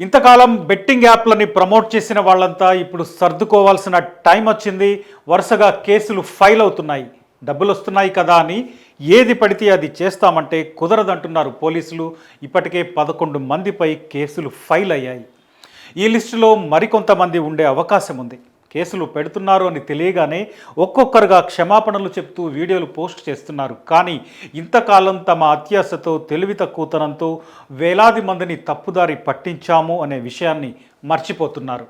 ఇంతకాలం betting యాప్లని promote చేసిన వాళ్ళంతా ఇప్పుడు సర్దుకోవాల్సిన టైం వచ్చింది. వరుసగా కేసులు ఫైల్ అవుతున్నాయి. డబ్బులు వస్తున్నాయి కదా అని ఏది పడితే అది చేస్తామంటే కుదరదంటున్నారు పోలీసులు. ఇప్పటికే 11 మందిపై కేసులు ఫైల్ అయ్యాయి. ఈ లిస్టులో మరికొంతమంది ఉండే అవకాశం ఉంది. కేసులు పెడుతున్నారు అని తెలియగానే ఒక్కొక్కరుగా క్షమాపణలు చెప్తూ వీడియోలు పోస్ట్ చేస్తున్నారు. కానీ ఇంతకాలం తమ అత్యాశతో, తెలివి తక్కువతనంతో వేలాది మందిని తప్పుదారి పట్టించాము అనే విషయాన్ని మర్చిపోతున్నారు.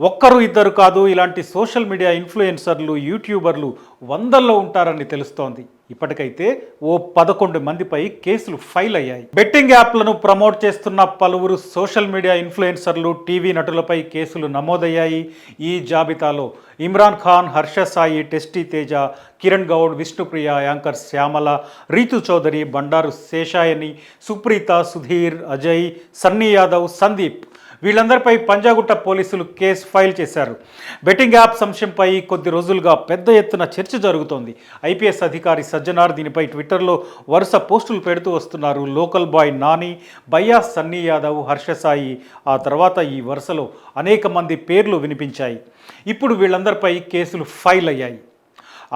ఒక్కరు ఇద్దరు కాదు, ఇలాంటి సోషల్ మీడియా ఇన్ఫ్లుయెన్సర్లు, యూట్యూబర్లు వందల్లో ఉంటారని తెలుస్తోంది. ఇప్పటికైతే ఓ 11 మందిపై కేసులు ఫైల్ అయ్యాయి. బెట్టింగ్ యాప్లను ప్రమోట్ చేస్తున్న పలువురు సోషల్ మీడియా ఇన్ఫ్లుయెన్సర్లు, టీవీ నటులపై కేసులు నమోదయ్యాయి. ఈ జాబితాలో ఇమ్రాన్ ఖాన్, హర్ష సాయి, టెస్టీ తేజ, కిరణ్ గౌడ్, విష్ణుప్రియ, యాంకర్ శ్యామల, రీతు చౌదరి, బండారు శేషాయని, సుప్రీత, సుధీర్, అజయ్, సన్నీ యాదవ్, సందీప్ వీళ్ళందరిపై పంజాగుట్ట పోలీసులు కేసు ఫైల్ చేశారు. బెట్టింగ్ యాప్ అంశంపై కొద్ది రోజులుగా పెద్ద ఎత్తున చర్చ జరుగుతోంది. ఐపీఎస్ అధికారి సజ్జనార్ దీనిపై ట్విట్టర్లో వరుస పోస్టులు పెడుతూ వస్తున్నారు. లోకల్ బాయ్ నాని, బయ్యా, సన్నీ యాదవ్, హర్షసాయి, ఆ తర్వాత ఈ వరుసలో అనేక మంది పేర్లు వినిపించాయి. ఇప్పుడు వీళ్ళందరిపై కేసులు ఫైల్ అయ్యాయి.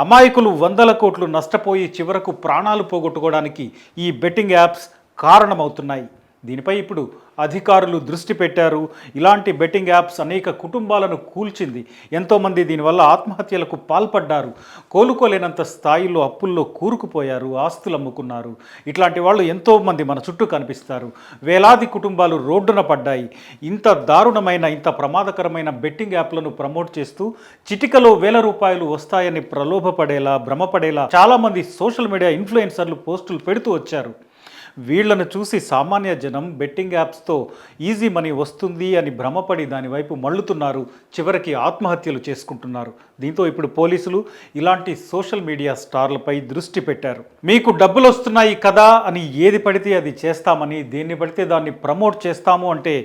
అమాయకులు వందల కోట్లు నష్టపోయి చివరకు ప్రాణాలు పోగొట్టుకోవడానికి ఈ బెట్టింగ్ యాప్స్ కారణమవుతున్నాయి. దీనిపై ఇప్పుడు అధికారులు దృష్టి పెట్టారు. ఇలాంటి బెట్టింగ్ యాప్స్ అనేక కుటుంబాలను కూల్చింది. ఎంతోమంది దీనివల్ల ఆత్మహత్యలకు పాల్పడ్డారు. కోలుకోలేనంత స్థాయిలో అప్పుల్లో కూరుకుపోయారు, ఆస్తులు అమ్ముకున్నారు. ఇట్లాంటి వాళ్ళు ఎంతోమంది మన చుట్టూ కనిపిస్తారు. వేలాది కుటుంబాలు రోడ్డున పడ్డాయి. ఇంత దారుణమైన, ఇంత ప్రమాదకరమైన బెట్టింగ్ యాప్లను ప్రమోట్ చేస్తూ చిటికలో వేల రూపాయలు వస్తాయని ప్రలోభపడేలా, భ్రమపడేలా చాలామంది సోషల్ మీడియా ఇన్ఫ్లుయెన్సర్లు పోస్టులు పెడుతూ వచ్చారు. వీళ్లను చూసి సామాన్య జనం బెట్టింగ్ యాప్స్తో ఈజీ మనీ వస్తుంది అని భ్రమపడి దానివైపు మళ్ళుతున్నారు. చివరికి ఆత్మహత్యలు చేసుకుంటున్నారు. దీంతో ఇప్పుడు పోలీసులు ఇలాంటి సోషల్ మీడియా స్టార్లపై దృష్టి పెట్టారు. మీకు డబ్బులు వస్తున్నాయి కదా అని ఏది పడితే అది చేస్తామని, దేన్ని పడితే దాన్ని ప్రమోట్ చేస్తాము అంటే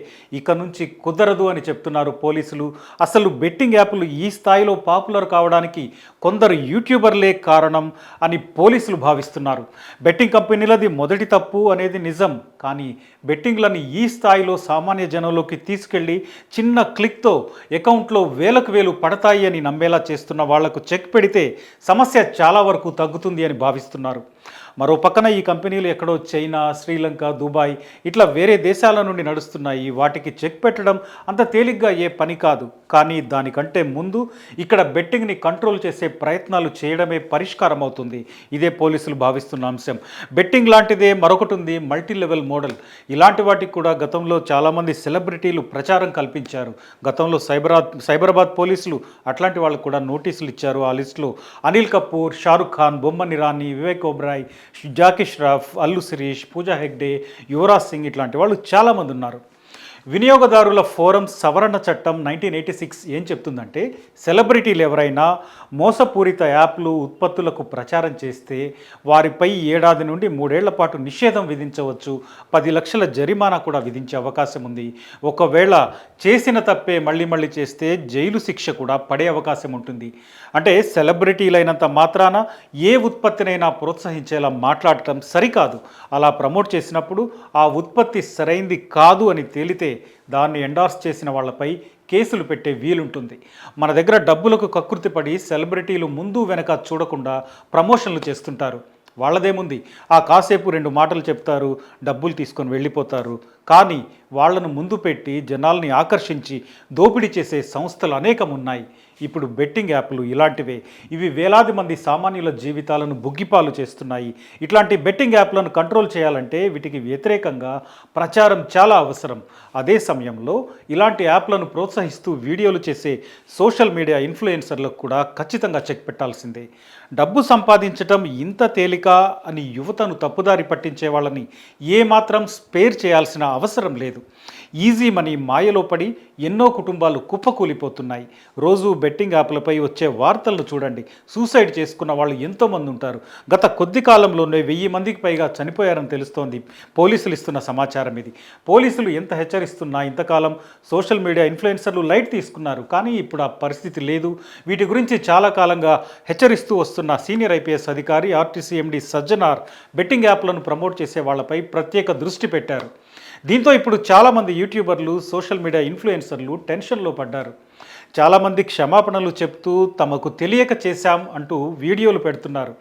ఇక నుంచి కుదరదు అని చెప్తున్నారు పోలీసులు. అసలు బెట్టింగ్ యాప్లు ఈ స్థాయిలో పాపులర్ కావడానికి కొందరు యూట్యూబర్లే కారణం అని పోలీసులు భావిస్తున్నారు. బెట్టింగ్ కంపెనీలది మొదటి తప్పు అనేది నిజం. కానీ బెట్టింగ్లను ఈ స్థాయిలో సామాన్య జనంలోకి తీసుకెళ్లి చిన్న క్లిక్తో అకౌంట్లో వేలకు వేలు పడతాయి అని నమ్మేలా చేస్తున్న వాళ్లకు చెక్ పెడితే సమస్య చాలా వరకు తగ్గుతుంది అని భావిస్తున్నారు. మరో పక్కన ఈ కంపెనీలు ఎక్కడో చైనా, శ్రీలంక, దుబాయ్ ఇట్లా వేరే దేశాల నుండి నడుస్తున్నాయి. వాటికి చెక్ పెట్టడం అంత తేలిగ్గా ఏ పని కాదు. కానీ దానికంటే ముందు ఇక్కడ బెట్టింగ్ని కంట్రోల్ చేసే ప్రయత్నాలు చేయడమే పరిష్కారం అవుతుంది. ఇదే పోలీసులు భావిస్తున్న అంశం. బెట్టింగ్ లాంటిదే మరొకటి ఉంది, మల్టీ లెవెల్ మోడల్. ఇలాంటి వాటికి కూడా గతంలో చాలామంది సెలబ్రిటీలు ప్రచారం కల్పించారు. గతంలో సైబరాబాద్ పోలీసులు అట్లాంటి వాళ్ళకు కూడా నోటీసులు ఇచ్చారు. ఆ లిస్టులో అనిల్ కపూర్, షారుఖ్ ఖాన్, బొమ్మన్ ఇరానీ, వివేక్ ఓబ్రాయ్, జాకీ ష్రాఫ్, అల్లు శిరీష్, పూజా హెగ్డే, యువరాజ్ సింగ్ ఇట్లాంటి వాళ్ళు చాలామంది ఉన్నారు. వినియోగదారుల ఫోరం సవరణ చట్టం 1986 ఏం చెప్తుందంటే, సెలబ్రిటీలు ఎవరైనా మోసపూరిత యాప్లు, ఉత్పత్తులకు ప్రచారం చేస్తే వారిపై 7 ఏడాది నుండి 3 ఏళ్ల పాటు నిషేధం విధించవచ్చు. 10 లక్షల జరిమానా కూడా విధించే అవకాశం ఉంది. ఒకవేళ చేసిన తప్పే మళ్ళీ చేస్తే జైలు శిక్ష కూడా పడే అవకాశం ఉంటుంది. అంటే సెలబ్రిటీలైనంత మాత్రాన ఏ ఉత్పత్తినైనా ప్రోత్సహించేలా మాట్లాడటం సరికాదు. అలా ప్రమోట్ చేసినప్పుడు ఆ ఉత్పత్తి సరైంది కాదు అని తేలితే దాన్ని ఎండార్స్ చేసిన వాళ్ళపై కేసులు పెట్టే వీలుంటుంది. మన దగ్గర డబ్బులకు కకృతిపడి సెలబ్రిటీలు ముందు వెనక చూడకుండా ప్రమోషన్లు చేస్తుంటారు. వాళ్ళదేముంది, ఆ కాసేపు 2 మాటలు చెప్తారు, డబ్బులు తీసుకొని వెళ్ళిపోతారు. కానీ వాళ్లను ముందు పెట్టి జనాల్ని ఆకర్షించి దోపిడీ చేసే సంస్థలు అనేకం ఉన్నాయి. ఇప్పుడు బెట్టింగ్ యాప్లు ఇలాంటివే. ఇవి వేలాది మంది సామాన్యుల జీవితాలను బుగ్గిపాలు చేస్తున్నాయి. ఇట్లాంటి బెట్టింగ్ యాప్లను కంట్రోల్ చేయాలంటే వీటికి వ్యతిరేకంగా ప్రచారం చాలా అవసరం. అదే సమయంలో ఇలాంటి యాప్లను ప్రోత్సహిస్తూ వీడియోలు చేసే సోషల్ మీడియా ఇన్ఫ్లుయెన్సర్లకు కూడా ఖచ్చితంగా చెక్ పెట్టాల్సిందే. డబ్బు సంపాదించటం ఇంత తేలిక అని యువతను తప్పుదారి పట్టించే వాళ్ళని ఏమాత్రం స్పేర్ చేయాల్సిన అవసరం లేదు. ఈజీ మనీ మాయలో పడి ఎన్నో కుటుంబాలు కుప్పకూలిపోతున్నాయి. రోజు బెట్టింగ్ యాప్లపై వచ్చే వార్తలను చూడండి. సూసైడ్ చేసుకున్న వాళ్ళు ఎంతోమంది ఉంటారు. గత కొద్ది కాలంలోనే 1000 మందికి పైగా చనిపోయారని తెలుస్తోంది పోలీసులు ఇస్తున్న సమాచారం ఇది. పోలీసులు ఎంత హెచ్చరిస్తున్నా ఇంతకాలం సోషల్ మీడియా ఇన్ఫ్లుయెన్సర్లు లైట్ తీసుకున్నారు. కానీ ఇప్పుడు ఆ పరిస్థితి లేదు. వీటి గురించి చాలా కాలంగా హెచ్చరిస్తూ వస్తున్న సీనియర్ ఐపీఎస్ అధికారి, ఆర్టీసీ ఎండీ సజ్జనార్ బెట్టింగ్ యాప్లను ప్రమోట్ చేసే వాళ్లపై ప్రత్యేక దృష్టి పెట్టారు. దీంతో ఇప్పుడు చాలామంది యూట్యూబర్లు సోషల్ మీడియా ఇన్ఫ్లుయెన్సర్లు టెన్షన్లో పడ్డారు. చాలామంది క్షమాపణలు చెప్తూ తమకు తెలియక చేశాం అంటూ వీడియోలు పెడుతున్నారు.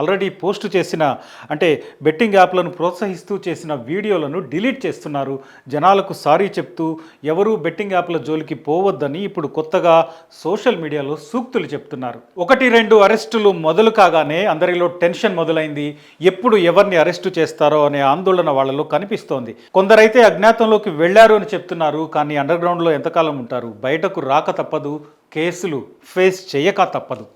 ఆల్రెడీ పోస్ట్ చేసిన అంటే బెట్టింగ్ యాప్లను ప్రోత్సహిస్తూ చేసిన వీడియోలను డిలీట్ చేస్తున్నారు. జనాలకు సారీ చెప్తూ ఎవరూ బెట్టింగ్ యాప్ల జోలికి పోవద్దని ఇప్పుడు కొత్తగా సోషల్ మీడియాలో సూక్తులు చెప్తున్నారు. 1-2 అరెస్టులు మొదలు కాగానే అందరిలో టెన్షన్ మొదలైంది. ఎప్పుడు ఎవరిని అరెస్టు చేస్తారో అనే ఆందోళన వాళ్ళలో కనిపిస్తోంది. కొందరైతే అజ్ఞాతంలోకి వెళ్లారు అని చెప్తున్నారు. కానీ అండర్ గ్రౌండ్లో ఎంతకాలం ఉంటారు? బయటకు రాక తప్పదు, కేసులు ఫేస్ చేయక తప్పదు.